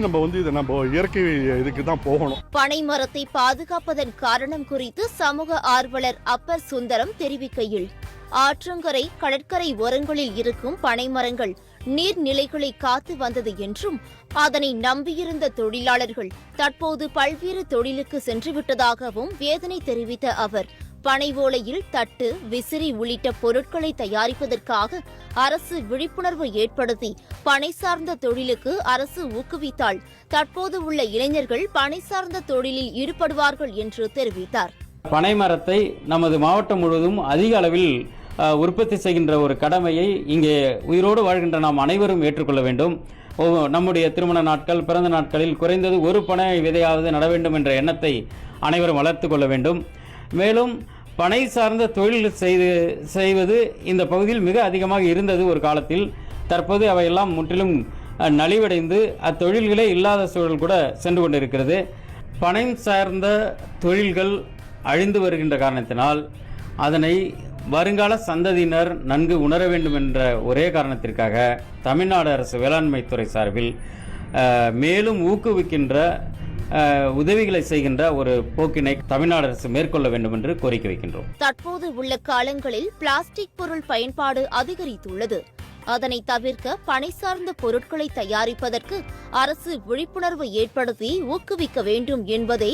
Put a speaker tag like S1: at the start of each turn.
S1: நம்ம இதை நம்ம இயற்கை இதுக்கு தான் போகணும்.
S2: பனை மரத்தை பாதுகாப்பதன் காரணம் குறித்து சமூக ஆர்வலர் அப்பர் சுந்தரம் தெரிவிக்கையில், ஆற்றங்கரை கடற்கரை ஓரங்களில் இருக்கும் பனை மரங்கள் நீர்நிலைகளை காத்து வந்தது என்றும், அதனை நம்பியிருந்த தொழிலாளர்கள் தற்போது பல்வேறு தொழிலுக்கு சென்றுவிட்டதாகவும் வேதனை தெரிவித்த அவர், பனை ஓலையில் தட்டு, விசிறி உள்ளிட்ட பொருட்களை தயாரிப்பதற்காக அரசு விழிப்புணர்வு ஏற்படுத்தி பனை சார்ந்த தொழிலுக்கு அரசு ஊக்குவித்தால் தற்போது உள்ள இளைஞர்கள் பனை சார்ந்த தொழிலில் ஈடுபடுவார்கள் என்று தெரிவித்தார்.
S3: பனை மரத்தை நமது மாவட்டம் முழுவதும் அதிக அளவில் உற்பத்தி செய்கின்ற ஒரு கடமையை இங்கே உயிரோடு வாழ்கின்ற நாம் அனைவரும் ஏற்றுக்கொள்ள வேண்டும். நம்முடைய திருமண நாட்கள், பிறந்த நாட்களில் குறைந்தது ஒரு பனை விதையாவது நட வேண்டும் என்ற எண்ணத்தை அனைவரும் வளர்த்து கொள்ள வேண்டும். மேலும் பனை சார்ந்த தொழில் செய்வது இந்த பகுதியில் மிக அதிகமாக இருந்தது ஒரு காலத்தில். தற்போது அவையெல்லாம் முற்றிலும் நலிவடைந்து அத்தொழில்களே இல்லாத சூழல் கூட சென்று கொண்டிருக்கிறது. பனை சார்ந்த தொழில்கள் அழிந்து வருகின்ற காரணத்தினால் அதனை வருங்கால சந்ததியினர் நன்கு உணர வேண்டும் என்ற ஒரே காரணத்திற்காக தமிழ்நாடு அரசு வேளாண்மை துறை சார்பில் மேலும் ஊக்குவிக்கின்ற உதவிகளை செய்கின்ற ஒரு போக்கினை தமிழ்நாடு அரசு மேற்கொள்ள வேண்டும் என்று கோரிக்கை வைக்கின்றோம்.
S2: தற்போது உள்ள காலங்களில் பிளாஸ்டிக் பொருள் பயன்பாடு அதிகரித்துள்ளது. அதனை தவிர்க்க பனை சார்ந்த பொருட்களை தயாரிப்பதற்கு அரசு விழிப்புணர்வு ஏற்படுத்தி ஊக்குவிக்க வேண்டும் என்பதே